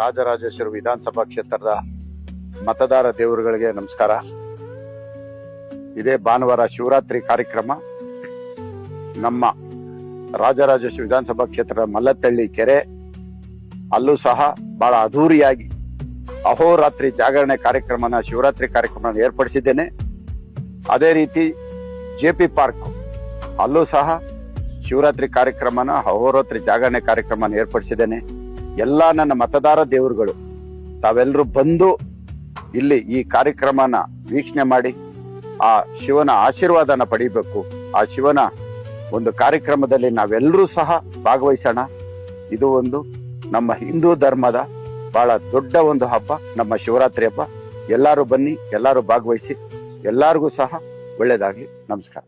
ರಾಜರಾಜೇಶ್ವರಿ ವಿಧಾನಸಭಾ ಕ್ಷೇತ್ರದ ಮತದಾರ ದೇವರುಗಳಿಗೆ ನಮಸ್ಕಾರ. ಇದೇ ಭಾನುವಾರ ಶಿವರಾತ್ರಿ ಕಾರ್ಯಕ್ರಮ ನಮ್ಮ ರಾಜರಾಜೇಶ್ವರಿ ವಿಧಾನಸಭಾ ಕ್ಷೇತ್ರದ ಮಲ್ಲತ್ತಳ್ಳಿ ಕೆರೆ ಅಲ್ಲೂ ಸಹ ಬಹಳ ಅದ್ಧೂರಿಯಾಗಿ ಅಹೋರಾತ್ರಿ ಜಾಗರಣೆ ಕಾರ್ಯಕ್ರಮನ ಶಿವರಾತ್ರಿ ಕಾರ್ಯಕ್ರಮ ಏರ್ಪಡಿಸಿದ್ದೇನೆ. ಅದೇ ರೀತಿ ಜೆಪಿ ಪಾರ್ಕ್ ಅಲ್ಲೂ ಸಹ ಶಿವರಾತ್ರಿ ಕಾರ್ಯಕ್ರಮನ ಅಹೋರಾತ್ರಿ ಜಾಗರಣೆ ಕಾರ್ಯಕ್ರಮನ ಏರ್ಪಡಿಸಿದ್ದೇನೆ. ಎಲ್ಲ ನನ್ನ ಮತದಾರ ದೇವರುಗಳು ತಾವೆಲ್ಲರೂ ಬಂದು ಇಲ್ಲಿ ಈ ಕಾರ್ಯಕ್ರಮನ ವೀಕ್ಷಣೆ ಮಾಡಿ ಆ ಶಿವನ ಆಶೀರ್ವಾದನ ಪಡಿಬೇಕು. ಆ ಶಿವನ ಒಂದು ಕಾರ್ಯಕ್ರಮದಲ್ಲಿ ನಾವೆಲ್ಲರೂ ಸಹ ಭಾಗವಹಿಸೋಣ. ಇದು ಒಂದು ನಮ್ಮ ಹಿಂದೂ ಧರ್ಮದ ಬಹಳ ದೊಡ್ಡ ಒಂದು ಹಬ್ಬ, ನಮ್ಮ ಶಿವರಾತ್ರಿ ಹಬ್ಬ. ಎಲ್ಲರೂ ಬನ್ನಿ, ಎಲ್ಲರೂ ಭಾಗವಹಿಸಿ. ಎಲ್ಲರಿಗೂ ಸಹ ಒಳ್ಳೆಯದಾಗಲಿ. ನಮಸ್ಕಾರ.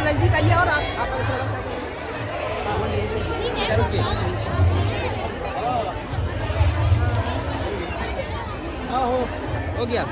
नजदीक आइए और आप थोड़ा सा रुकिए। हाँ हो गया।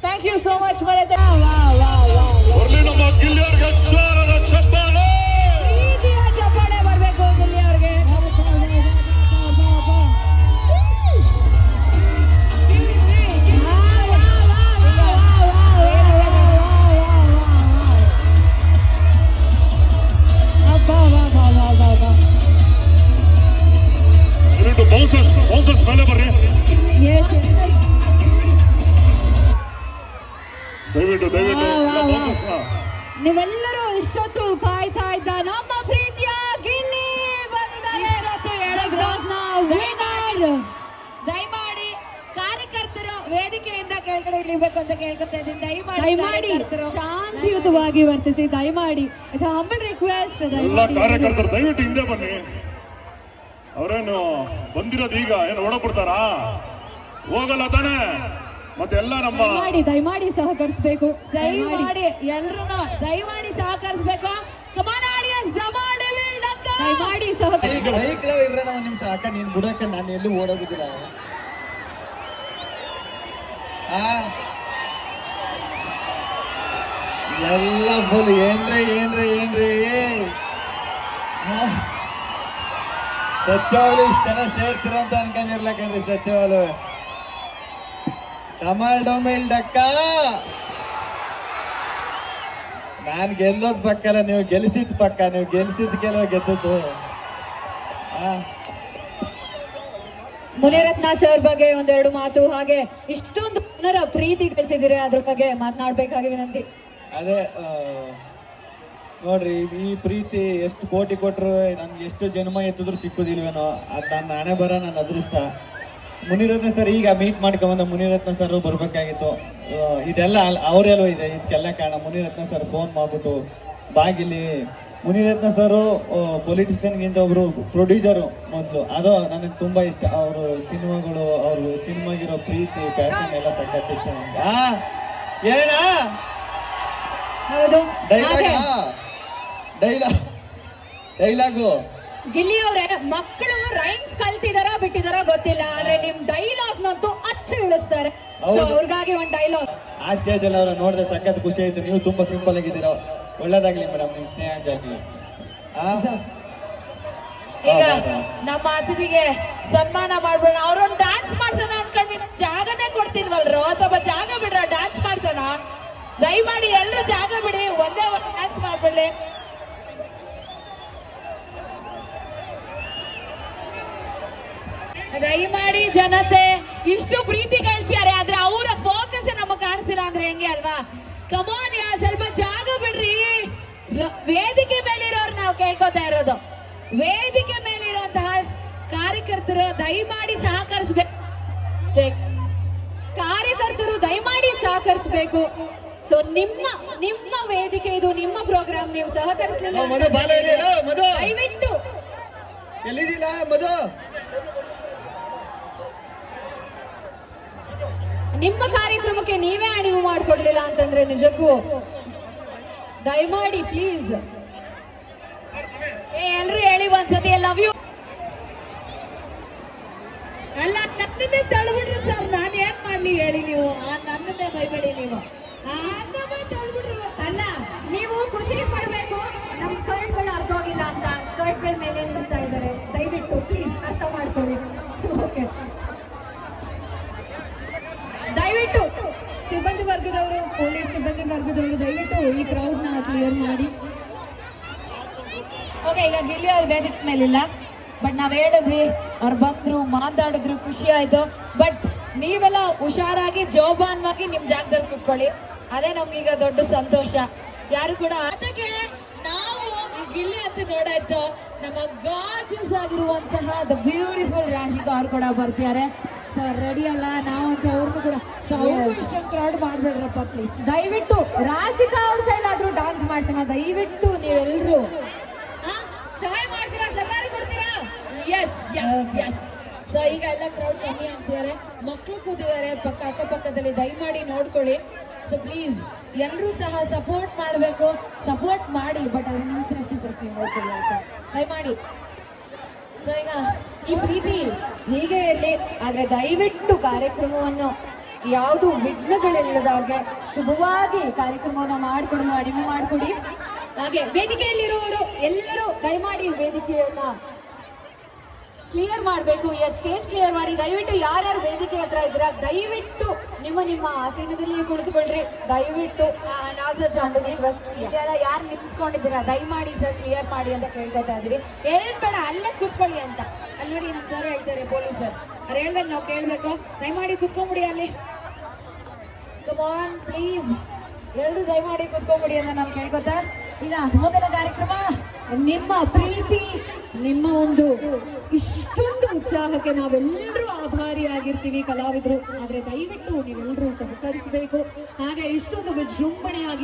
Thank you so much, Malata. ನಮ್ಮ ಗಿಲ್ಲಿಯವ್ರಿಗೆ ಜೋರಾದ ಚಪ್ಪಾಳೆ. ಪ್ರೀತಿಯ ಚಪ್ಪಾಳೆ ಬರಬೇಕು ಗಿಲ್ಲಿಯವ್ರಿಗೆ. ಬೌನ್ಸರ್ಸ್ ಮೇಲೆ ಬರ್ರಿ. ದಯವಿಟ್ಟು ನೀವೆಲ್ಲರೂ ಇಷ್ಟೊತ್ತು ಕಾಯ್ತಾ ಇದ್ದ ನಮ್ಮ ಪ್ರೀತಿಯ ಗಿಲ್ಲಿ ದಯಮಾಡಿ ಕಾರ್ಯಕರ್ತರು ವೇದಿಕೆಯಿಂದ ಕೆಳಗಡೆ ಇಳಿಬೇಕು ಅಂತ ಕೇಳ್ಕೊತಾ ಇದ್ದೀನಿ. ದಯಮಾಡಿ ಶಾಂತಿಯುತವಾಗಿ ವರ್ತಿಸಿ. ದಯಮಾಡಿ ಹಂಬಲ್ ರಿಕ್ವೆಸ್ಟ್. ಎಲ್ಲ ಕಾರ್ಯಕರ್ತರು ದಯವಿಟ್ಟು ಹಿಂದೆ ಬನ್ನಿ. ಅವರೇನು ಬಂದಿರೋದು ಈಗ ಏನು ಓಡಬಿಡ್ತಾರಾ? ಹೋಗಲ್ಲ ತಾನೆ. ಮತ್ತೆ ಎಲ್ಲ ನಮ್ಮ ದಯಮಾಡಿ ಸಹಕರಿಸಬೇಕು. ದಯಮಾಡಿ ಎಲ್ರು ದಯಮಾಡಿ ಸಹಕರಿಸಬೇಕು. ಕಮಾನ್ ಆಡಿಯನ್ಸ್, ದಯಮಾಡಿ ಇದ್ರೆ ಒಂದು ನಿಮಿಷ ಅಕ್ಕ, ನೀನ್ ಬಿಡಕ್ಕೆ ನಾನು ಎಲ್ಲೂ ಓಡೋಗುದಿಲ್ಲ. ಎಲ್ಲ ಫುಲ್ ಏನ್ರಿ ಸತ್ಯವಾಲು ಇಷ್ಟು ಜನ ಸೇರ್ತಿರ ಅಂತ ಅನ್ಕೊಂಡಿರ್ಲಕನ್ರಿ. ಸತ್ಯವಾಲು ಟಮಾಲ್ ಡೊಮೇಲ್ ಡಕ್ಕ. ನಾನ್ ಗೆಲ್ಲೋದ್ ಪಕ್ಕಲ್ಲ, ನೀವು ಗೆಲ್ಸಿದ್ ಪಕ್ಕ. ನೀವು ಗೆಲ್ಸಿದ್ ಕೆಲವು ಗೆದ್ದದ್ದು. ಮುನಿರತ್ನ ಸರ್ ಬಗ್ಗೆ ಒಂದೆರಡು ಮಾತು, ಹಾಗೆ ಇಷ್ಟೊಂದು ಜನರ ಪ್ರೀತಿ ಗಳಿಸಿದಿರಿ, ಅದ್ರ ಬಗ್ಗೆ ಮಾತನಾಡ್ಬೇಕಾಗಿ ವಿನಂತಿ. ಅದೇ ನೋಡ್ರಿ, ಈ ಪ್ರೀತಿ ಎಷ್ಟು ಕೋಟಿ ಕೊಟ್ರು ನನ್ಗೆ ಎಷ್ಟು ಜನ್ಮ ಎತ್ತಿದ್ರು ಸಿಕ್ಕುದಿಲ್ವೇನೋ. ಅದು ನನ್ನ ಹಣೆ ಬರ, ನನ್ನ ಅದೃಷ್ಟ. ಮುನಿರತ್ನ ಸರ್ ಈಗ ಮೀಟ್ ಮಾಡ್ಕೊಂಬಂದ ಮುನಿರತ್ನ ಸರ್ ಬರ್ಬೇಕಾಗಿತ್ತು. ಇದೆಲ್ಲ ಅವರೆಲ್ಲೋ ಇದೆ, ಇದಕ್ಕೆಲ್ಲ ಕಾರಣ ಮುನಿರತ್ನ ಸರ್ ಫೋನ್ ಮಾಡ್ಬಿಟ್ಟು ಬಾಗಿಲಿ. ಮುನಿರತ್ನ ಸರ್ ಪೊಲಿಟಿಷಿಯನ್ಗಿಂತ ಒಬ್ರು ಪ್ರೊಡ್ಯೂಸರು ಮೊದಲು. ಅದು ನನಗೆ ತುಂಬಾ ಇಷ್ಟ. ಅವರು ಸಿನಿಮಾಗಳು, ಅವರು ಸಿನಿಮಾಗಿರೋ ಪ್ರೀತಿ, ಪ್ಯಾಷನ್ ಎಲ್ಲ ಸಖತ್ ಇಷ್ಟ ನನಗೆ. ಹೇಳ ಡೈಲಾಗು ಗಿಲ್ಲಿ ಅವರೇ, ಮಕ್ಕಳು ರೈಮ್ಸ್ ಕಲ್ತಿದಾರ ಬಿಟ್ಟಿದಾರ ಗೊತ್ತಿಲ್ಲ, ಆದ್ರೆ ನಿಮ್ ಡೈಲಾಗ್ ನಂತೂ ಅಚ್ಚು ಇಳಿಸ್ತಾರೆ. ಸೊ ಅವ್ರಿಗಾಗಿ ಒಂದ್ ಡೈಲಾಗ್. ಆ ಸ್ಟೇಜ್ ಅಲ್ಲಿ ಅವ್ರ ನೋಡಿದ್ರೆ ಸಖತ್ ಖುಷಿ ಆಯ್ತು. ನೀವು ತುಂಬಾ ಸಿಂಪಲ್ ಆಗಿದ್ದೀರಾ. ಒಳ್ಳೇದಾಗ್ಲಿ ಮೇಡಮ್, ನಿಮ್ ಸ್ನೇಹ ಆಗ್ಲಿ. ಈಗ ನಮ್ಮ ಅತಿಥಿಗೆ ಸನ್ಮಾನ ಮಾಡ್ಬೇಡ, ಅವ್ರೊಂದು ಡ್ಯಾನ್ಸ್ ಮಾಡ್ಸೋಣ ಅನ್ಕೊಂಡ್ವಿ, ಜಾಗನೇ ಕೊಡ್ತಿಲ್ವಲ್ರು, ಸ್ವಲ್ಪ ಜಾಗ ಬಿಡ್ರ, ಡ್ಯಾನ್ಸ್ ಮಾಡ್ಸೋಣ. ದಯಮಾಡಿ ಎಲ್ರು ಜಾಗ ಬಿಡಿ, ಒಂದೇ ಒಂದು ಡ್ಯಾನ್ಸ್ ಮಾಡ್ಬಿಡ್ಲಿ. ದಯಮಾಡಿ ಜನತೆ ಇಷ್ಟು ಪ್ರೀತಿ ಕಳ್ಸಿದ್ದಾರೆ, ಆದ್ರೆ ಅವರ ಫೋಕಸ್ ನಮಗ್ ಕಾಣಿಸ್ತಿಲ್ಲ ಅಂದ್ರೆ ಹೆಂಗೆ ಅಲ್ವಾ? ಕಮಾನ್ ಯಾ, ಸ್ವಲ್ಪ ಜಾಗ ಬಿಡ್ರಿ. ವೇದಿಕೆ ಮೇಲಿರೋರು ನಾವು ಕೇಳ್ಕೊತಾ ಇರೋದು, ವೇದಿಕೆ ಮೇಲಿರುವಂತಹ ಕಾರ್ಯಕರ್ತರು ದಯಮಾಡಿ ಸಹಕರಿಸಬೇಕು. ಕಾರ್ಯಕರ್ತರು ದಯಮಾಡಿ ಸಹಕರಿಸಬೇಕು. ಸೊ ನಿಮ್ಮ ವೇದಿಕೆ ಇದು, ನಿಮ್ಮ ಪ್ರೋಗ್ರಾಮ್, ನೀವು ಸಹಕರಿಸಲಿಲ್ಲ ಮಧು ಬಾಲ ಇಲ್ಲ, ಮಧು ದಯವಿಟ್ಟು ಎಲ್ಲಿದಿಲ್ಲ ಮಧು? ನಿಮ್ಮ ಕಾರ್ಯಕ್ರಮಕ್ಕೆ ನೀವೇ ಅಣಿವು ಮಾಡ್ಕೊಡ್ಲಿಲ್ಲ ಅಂತಂದ್ರೆ ನಿಜಕ್ಕೂ ದಯಮಾಡಿ ಪ್ಲೀಸ್ ಎಲ್ರು ಹೇಳಿ ಒಂದ್ಸತಿ ಲವ್ ಯು. ಅಲ್ಲ ನನ್ನನ್ನೇ ತಳ್ಬಿಡ್ರಿ ಸರ್, ನಾನು ಏನ್ ಮಾಡ್ಲಿ ಹೇಳಿ ನೀವು? ನನ್ನನ್ನೇ ಬೈಬೇಡಿ ನೀವು, ತಳ್ಬಿಡ್ರಿ. ಅಲ್ಲ, ನೀವು ಖುಷಿ ಪಡ್ಬೇಕು. ನಮ್ ಸ್ಕರ್ಟ್ ಗಳು ಅರ್ಥ ಹೋಗಿಲ್ಲ ಅಂತ ಸ್ಕರ್ಟ್ ಗಳ ಮೇಲೆ ನಿಲ್ತಾ ಇದ್ದಾರೆ. ದಯವಿಟ್ಟು ಪ್ಲೀಸ್ ಅರ್ಥ ಮಾಡ್ಕೊಳ್ಳಿ. ಓಕೆ, ದಯವಿಟ್ಟು ಸಿಬ್ಬಂದಿ ವರ್ಗದವರು, ಪೊಲೀಸ್ ಸಿಬ್ಬಂದಿ ವರ್ಗದವರು ದಯವಿಟ್ಟು ಈ ಕ್ರೌಡ್ ನ ಕ್ಲಿಯರ್ ಮಾಡಿ. ಓಕೆ, ಈಗ ಗಿಲ್ಲಿ ಅವ್ರ ವೇದಿಕೆ ಮೇಲಿಲ್ಲ, ಬಟ್ ನಾವ್ ಹೇಳಿದ್ವಿ, ಅವ್ರು ಬಂದ್ರು, ಮಾತಾಡಿದ್ರು, ಖುಷಿ ಆಯ್ತು. ಬಟ್ ನೀವೆಲ್ಲ ಹುಷಾರಾಗಿ ಜೋಪಾನವಾಗಿ ನಿಮ್ ಜಾಗದಲ್ಲಿ ಕುತ್ಕೊಳ್ಳಿ, ಅದೇ ನಮ್ಗೀಗ ದೊಡ್ಡ ಸಂತೋಷ. ಯಾರು ಕೂಡ ಅದಕ್ಕೆ ನಾವು ಈ ಗಿಲ್ಲಿ ಅಂತ ನೋಡಾಯ್ತು, ನಮ್ಮ ಗಾರ್ಜಿಯಸ್ ಆಗಿರುವಂತಹ ದ ಬ್ಯೂಟಿಫುಲ್ ರಾಶಿಕಾ ಅವ್ರು ಕೂಡ ಬರ್ತಿದ್ದಾರೆ. ಸೊ ರೆಡಿ ಅಲ್ಲ ನಾವಂತ ಅವ್ರಿಗೂ ಕೂಡ, ಸೊ ಅವ್ರಿಗೂ ಇಷ್ಟೊಂದು ಕ್ರೌಡ್ ಮಾಡ್ಬೇಡ್ರಪ್ಪ ಪ್ಲೀಸ್. ದಯವಿಟ್ಟು ರಾಶಿಕಾ ಅವ್ರ ಕೈಲಾದ್ರೂ ಡಾನ್ಸ್ ಮಾಡ್ಸೋಣ. ದಯವಿಟ್ಟು ನೀವೆಲ್ರು ಸಹಾಯ ಮಾಡ್ತೀರಾ, ಸಹಕಾರ ಕೊಡ್ತೀರಾ? S S S. ಸೊ ಈಗ ಎಲ್ಲ ಕ್ರೌಡ್ ಕಮ್ಮಿ ಆಗ್ತಿದ್ದಾರೆ, ಮಕ್ಕಳು ಕೂತಿದ್ದಾರೆ ಅಕ್ಕಪಕ್ಕದಲ್ಲಿ, ದಯಮಾಡಿ ನೋಡ್ಕೊಳ್ಳಿ. ಸೊ ಪ್ಲೀಸ್ ಎಲ್ಲರೂ ಸಹ ಸಪೋರ್ಟ್ ಮಾಡಬೇಕು, ಸಪೋರ್ಟ್ ಮಾಡಿ, ಬಟ್ ಅದು ನಿಮ್ಮ ಸೇಫ್ಟಿ ಫಸ್ಟ್ ನೀವು ನೋಡ್ಕೊಳ್ಳಿ ಅಂತ ದಯಮಾಡಿ. ಸೊ ಈಗ ಈ ಪ್ರೀತಿ ಹೀಗೆ ಇರಲಿ, ಆದ್ರೆ ದಯವಿಟ್ಟು ಕಾರ್ಯಕ್ರಮವನ್ನು ಯಾವುದು ವಿಘ್ನಗಳಿಲ್ಲದಾಗೆ ಶುಭವಾಗಿ ಕಾರ್ಯಕ್ರಮವನ್ನು ಮಾಡಿಕೊಡಲು ಅಣಿಮೆ ಮಾಡಿಕೊಡಿ. ಹಾಗೆ ವೇದಿಕೆಯಲ್ಲಿರುವವರು ಎಲ್ಲರೂ ದಯಮಾಡಿ ವೇದಿಕೆಯನ್ನ ಕ್ಲಿಯರ್ ಮಾಡಬೇಕು. ಸ್ಟೇಜ್ ಕ್ಲಿಯರ್ ಮಾಡಿ. ದಯವಿಟ್ಟು ಯಾರ್ಯಾರು ವೇದಿಕೆ ಹತ್ರ ಇದ್ರ ದಯವಿಟ್ಟು ನಿಮ್ಮ ಆಸೀನದಲ್ಲಿ ಕುಳಿತುಕೊಳ್ರಿ. ದಯವಿಟ್ಟು ನಾವು ಸಹ ರಿಕ್ವೆಸ್ಟ್, ಇದೆಲ್ಲ ಯಾರು ನಿಂತ್ಕೊಂಡಿದ್ದೀರಾ ದಯಮಾಡಿ ಸರ್ ಕ್ಲಿಯರ್ ಮಾಡಿ ಅಂತ ಕೇಳ್ಕೊತಾ ಇದ್ರಿ. ಏನೇನ್ ಬೇಡ, ಅಲ್ಲೇ ಕೂತ್ಕೊಳ್ಳಿ ಅಂತ. ಅಲ್ಲಿ ನೋಡಿ ನಮ್ಮ ಸರ್ ಹೇಳ್ತಾರೆ, ಪೊಲೀಸರ್ ಅವ್ರು ಹೇಳ್ದಾಗ ನಾವು ಕೇಳ್ಬೇಕು, ದಯಮಾಡಿ ಕುತ್ಕೊಂಡ್ಬಿಡಿ ಅಲ್ಲಿ. ಕಮಾನ್ ಪ್ಲೀಸ್, ಎಲ್ರು ದಯಮಾಡಿ ಕುತ್ಕೊಂಡ್ಬಿಡಿ ಅಂತ ನಾವು ಕೇಳ್ಕೊತಾ. ಈಗ ಮುಂದಿನ ಕಾರ್ಯಕ್ರಮ, ನಿಮ್ಮ ಪ್ರೀತಿ, ನಿಮ್ಮ ಒಂದು ಇಷ್ಟೊಂದು ಉತ್ಸಾಹಕ್ಕೆ ನಾವೆಲ್ಲರೂ ಆಭಾರಿಯಾಗಿರ್ತೀವಿ ಕಲಾವಿದರು. ಆದ್ರೆ ದಯವಿಟ್ಟು ನೀವೆಲ್ಲರೂ ಸಹಕರಿಸಬೇಕು. ಹಾಗೆ ಇಷ್ಟೊಂದು ವಿಜೃಂಭಣೆಯಾಗಿ